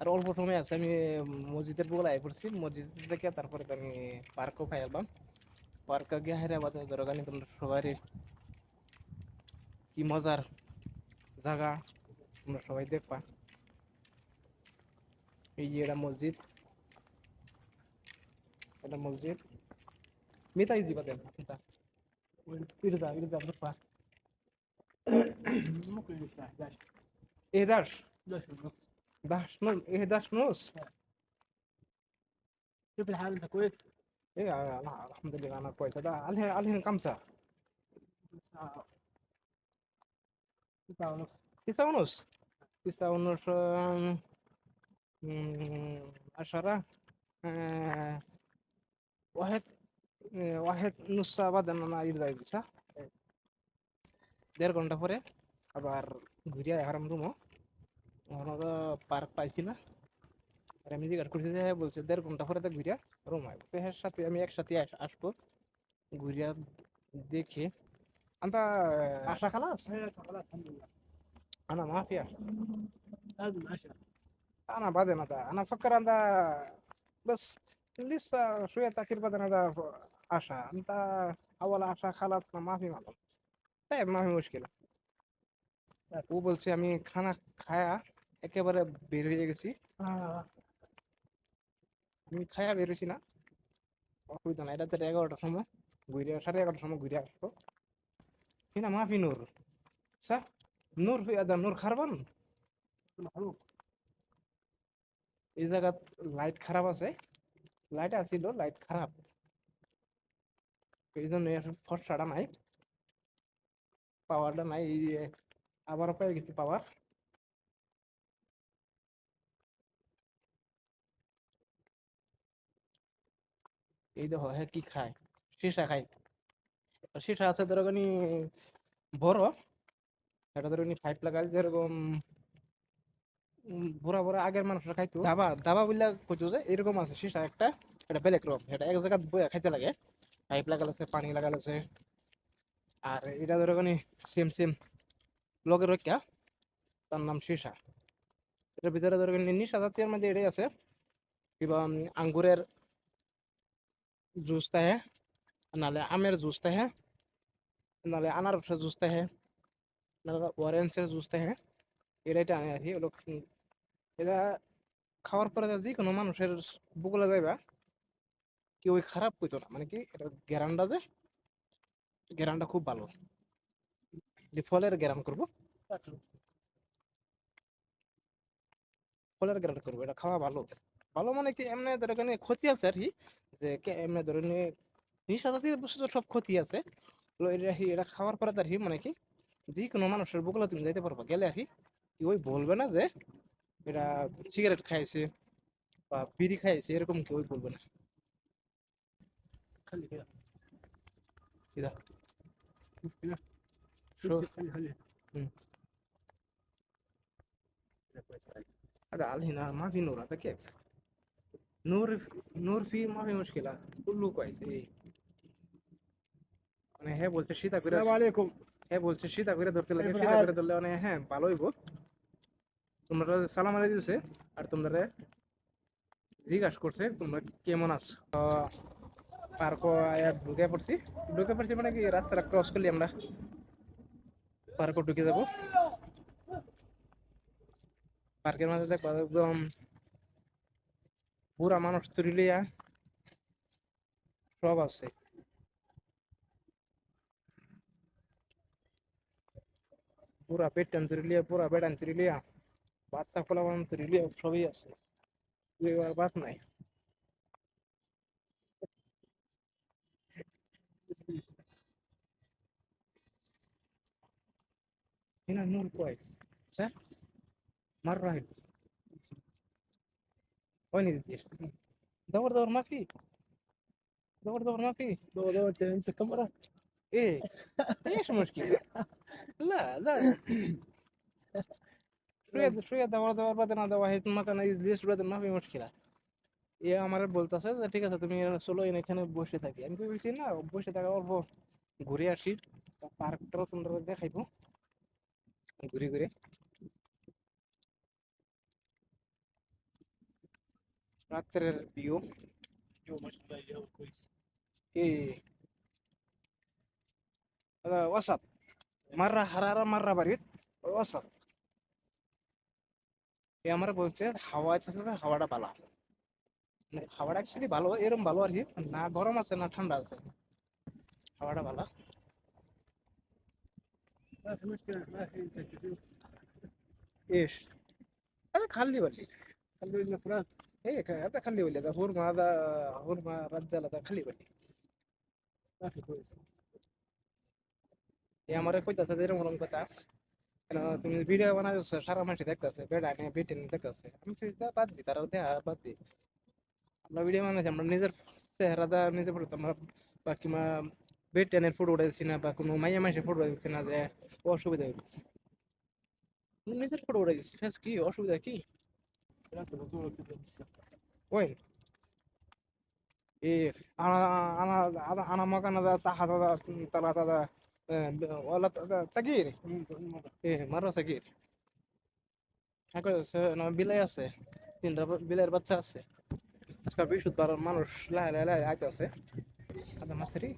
আর অল্প সময় আছে, আমি মসজিদের বগুলা আই পড়ছি, মসজিদ থেকে তারপরে তো আমি পার্কও খাই এলাম। পার্কে গিয়ে হায়রে বাদে ধরো গানি তোমরা সবারই কি মজার জায়গা তোমরা সবাই দেখবা। এই যে এটা মসজিদ, এটা মসজিদ মিতা ইজি বাদে মিতা ইরদা ইরদা দেখবা। ممكن الساعة 11. 11 11 ونص. 11 نص 11 ونص. كيف الحال انت كويس؟ ايه انا الحمد لله انا كويس. ده عليهن كم ساعة؟ الساعة 9 ونص. 9 ونص. 9 ونص 10 واحد واحد نص ساعة بعد انا يرجع يجي صح؟ 1.5 ঘন্টা পরে আবার ঘুরিয়া হারাম রুমও ওখানে তো পার্ক পাইছি না। আর আমি জিজ্ঞাসা করছি যে বলছে 1.5 ঘন্টা পরে তো ঘুরিয়া রুম আয়, বলছে হ্যাঁ সাথে আমি একসাথে আসবো ঘুরিয়া দেখে। انت عشرة خلاص؟ هي خلاص الحمد لله. انا ما في عشرة. لازم 10. انا بعدين انا افكر انت بس لسه شوية تأخير بعدين هذا عشاء انت اول عشاء خلاص ما في مطلب. طيب ما في مشكلة। ও বলছে আমি খানা খায়া একেবারে বের হয়ে গেছি, আমি খায়া বের হয়েছি না, অসুবিধা নাই, এটা তো 11টার সময় ঘুরে 11:30টার সময় ঘুরে আসবো। هنا ما في نور صح؟ نور في هذا نور خربان معروف. এই জায়গা লাইট খারাপ আছে, লাইট আসছিল লাইট খারাপ এই জন্য ফর্সাটা নাই, পাওয়ারটা নাই। এই যে আবারও পেয়ে গেছি পাওয়ার। এই দেখো হ্যাঁ কি খায়, সীসা খায়। সীসা আছে ধরো নি বড়, এটা ধরো নি 5 লাগাল যেরকম বুড়া বুড়া আগের মানুষরা খাইতো দাবা দাবা বললে কইতো যে এরকম আছে সীসা একটা, এটা বেলেগ রকম, এটা এক জায়গায় বইয়া খাইতে লাগে। 5 লাগাল আছে, পানি লাগাল আছে। আর এটা ধরো নি সেম সেম লগের রক্ষা, তার নাম সীসা। এটার ভিতরে ধরো নি নিশা জাতীয়ের মধ্যে এটাই আছে, কিংবা আঙ্গুরের জুস থাকে, নাহলে আমের জুস থাকে, নাহলে আনারসের জুস থাকে, নাহলে অরেঞ্জের জুস থাকে। এটাই টানে আর কি ওগুলো। এটা খাওয়ার পরে যে কোনো মানুষের বুকলা যাইবা কি ওই খারাপ কইতো না, মানে কি এটা গ্যারান্ডা যে গ্যারান্ডা খুব ভালো, যে ফলের গ্যারান করবো, ফলের গ্যারান্টি করবো, এটা খাওয়া ভালো। ভালো মানে কি এমনি ধরে এখানে ক্ষতি আছে আর কি, যে এমনি ধরে নিশা জাতীয় বস্তু তো সব ক্ষতি আছে। এটা খাওয়ার পরে তার কি মানে কি যে কোনো মানুষের বুকলা তুমি যাইতে পারবা, গেলে আর কি ওই বলবে না যে এটা সিগারেট খাইছে বা বিড়ি খাইছে, এরকম কেউ বলবে না। خلي كده. সিধা شوف كده. شو امسك خلي. مم. كده كويس عليك. هذا على هنا ما في نور، هذا كيف نور فيه ما في مشكلة كله كويس إيه. মানে হ্যাঁ বলছে সীতা করে, السلام عليكم. হ্যাঁ বলছে সীতা করে ধরতে লাগে, كيف সীতা الحال؟ করে ধরলে মানে হ্যাঁ ভালো হইব। তোমরা সালাম আলাই দিছে আর তোমরা জিজ্ঞাসা করছে তোমরা কেমন আছো। পার্ক ঢুকে পড়ছি মানে কি রাস্তাটা ক্রস করলি আমরা পার্কে ঢুকে যাবো। পার্কের মাঝে দেখবো একদম পুরা মানুষ তুলিয়া সব আছে, পুরা পেট টান তুলিয়া, পুরা বেড়ান তুলিয়া, বাচ্চা ফোলা বান তুলিয়া সবই আছে, বাদ নাই। هنا النور كويس صح؟ مرة حلو. وين الديش؟ دور ما في، دور ما في. دور انت امسك كاميرا. ايه ايش المشكلة؟ لا لا شوية دور بعدين هذا واحد مكان يجلس بعدين ما في مشكلة। এ আমার বলতেছে যে ঠিক আছে তুমি চলো এখানে বসে থাকি, আমি বলছি না বসে থাকা অল্প ঘুরে আসি, পার্কটাও সুন্দর দেখাইবো ঘুরে ঘুরে। রাত্রের ভিউ। الجو ما شاء الله الجو كويس. ايه هذا وسط، مرة حرارة مرة بريد، وسط. এ আমার বলছে হাওয়া আছে, হাওয়াটা ভালো, মানে হাওয়াটা অ্যাকচুয়ালি ভালো, এরকম ভালো আর কি, না গরম আছে না ঠান্ডা আছে, হাওয়াটা ভালো। ما في مشكلة، ما في تكييف. ايش هذا خلي ولي، خلوا لنا فراغ. هيك هذا خلي ولي، هذا هورما، هذا هورما رجال، هذا خلي ولي. ما في كويس. এ আমার কইতাছে যে এরকম এরকম কথা, কেন তুমি ভিডিও বানাইছো সারা মানুষ দেখতেছে, বেড়া নিয়ে বেটে নিয়ে দেখতেছে, আমি কইতা বাদ দি, তারা দেয়া বাদ দি, আমরা ভিডিও বানাইছি, আমরা নিজের চেহারাটা নিজে পড়ে, আমরা বা কিংবা বেড টেনের ফটো উঠাইছি না, বা কোনো মাইয়া মাইসের ফটো উঠাইছি না যে অসুবিধা হইব, নিজের ফটো উঠাইছি, ফেস কি অসুবিধা কি? ثلاثة بطولة كده لسه. وين؟ ايه انا مكان هذا تحت هذا ثلاثة هذا ولا صغير، مرة. ايه مرة صغير، এখন বিলাই আছে, তিনটা বিলাইয়ের বাচ্চা আছে, আজকাল বৃহস্পতিবার মানুষ লাহে লাহে লাহে আইতে আছে, আদা মাছেরই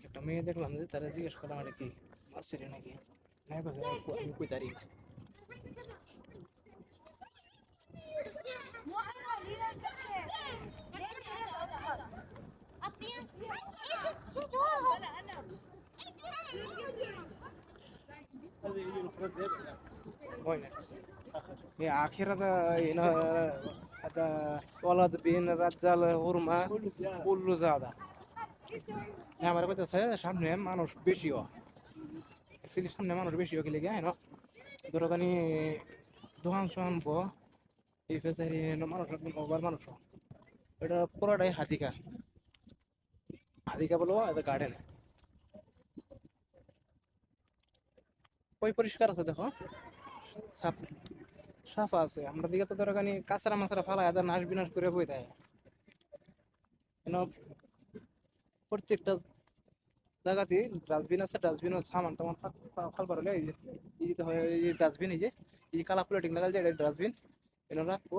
একটা মেয়ে দেখলাম যে তারা জিজ্ঞেস করলাম এটা কি মাছেরই নাকি, না আমি কই তারি هذا يجي الفراغ زيادة يعني. وين هي آخر هذا هنا هذا ولد بين رجال هرمة كله زيادة. كله زاد. আমার কাছে সামনে মানুষ বেশি হয়, অ্যাকচুয়ালি সামনে মানুষ বেশি হয় কি লেগে না, ধরো কানি দোকান সোহান বো এই ফেসারি মানুষ একদম ওভার মানুষ হয়। এটা পুরোটাই হাতিকা, হাতিকা বলবো, এটা গার্ডেন ওই পরিষ্কার আছে দেখো, সাফ সাফা আছে, আমরা দিকে তো ধরো কানি কাঁচরা মাছরা ফালা এদের নাশ বিনাশ করে বই দেয়, কেন প্রত্যেকটা জায়গাতে ডাস্টবিন আছে, ডাস্টবিন সামান টামান ফাল পারলে এই যে হয় এই ডাস্টবিন, এই যে কালা প্লেটিং লাগাল যায়, এটা ডাস্টবিন এনে রাখবো,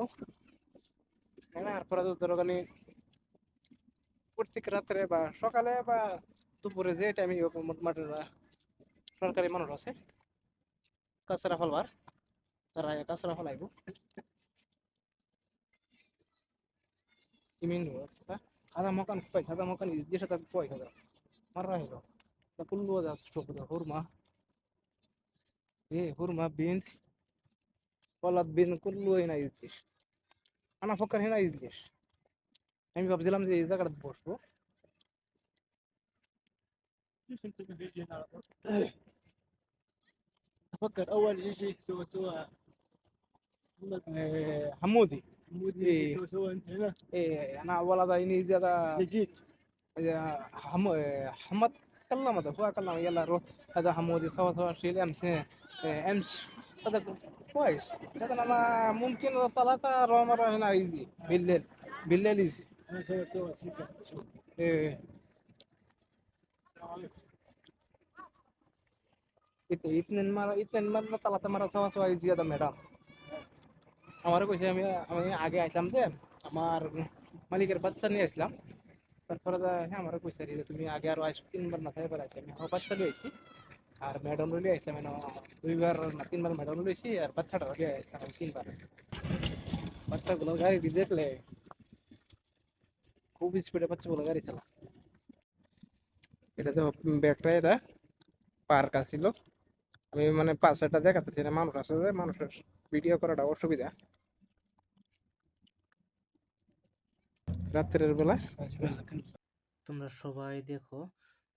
তারপরে তো ধরো কানি প্রত্যেক রাত্রে বা সকালে বা দুপুরে যে টাইমে মোটামুটি সরকারি মানুষ আছে কাঁচরা ফেলবার, তারা কাঁচরা ফেলাইব ইমিন هذا مكان كويس، هذا مكان يديش هذا كويس، هذا مرة حلو، ده كله ده شوف ده هرمة، ايه هرمة بنت ولد بنت كله هنا يديش، انا افكر هنا يديش، আমি ভাবছিলাম যে এই জায়গাটা বসবো। كيف انت بيجي هنا على طول؟ افكر اول يجي سوا سوا محمد حمودي، حمودي إيه. يجي سوا سوا انت هنا. إيه انا اول هذا اني هذا اللي جيت حمد كلم، هذا هو كلم يلا روح، هذا حمودي سوا سوا شيل امس امس، هذا كويس، لكن انا ممكن ثلاثة مرة هنا يجي بالليل، بالليل يجي انا سوا سوا سكة. شوف. إيه السلام عليكم. اثنين مرة ثلاثة مرة سوا سوا يجي هذا ম্যাডাম, আমারও কইছে, আমি আমি আগে আসলাম যে আমার মালিকের বাচ্চা নিয়ে আসলাম, তারপরে হ্যাঁ আমারও কইছে যে তুমি আগে আরো আসো, তিনবার না থাকবার আছে, আমি আমার বাচ্চা লিয়ে আইছি আর ম্যাডাম লিয়ে আইছিলাম, আমি দুইবার না তিনবার ম্যাডাম লইছি আর বাচ্চাটা লিয়ে আইছিলাম আমি তিনবার। বাচ্চাগুলো গাড়ি দিয়ে দেখলে খুব স্পিডে বাচ্চাগুলো গাড়ি চালা, এটা তো ব্যাগটা, এটা পার্ক আছিল, আমি মানে পাশেটা দেখাতেছি না, মানুষ আছে যে মানুষের ভিডিও করাটা অসুবিধা রাত্রের বেলা। তোমরা সবাই দেখো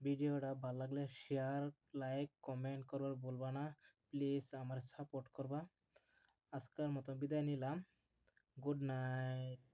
ভিডিওটা ভালো লাগলে শেয়ার লাইক কমেন্ট করবার বলবা না, প্লিজ আমার সাপোর্ট করবা। আজকের মতো বিদায় নিলাম, গুড নাইট।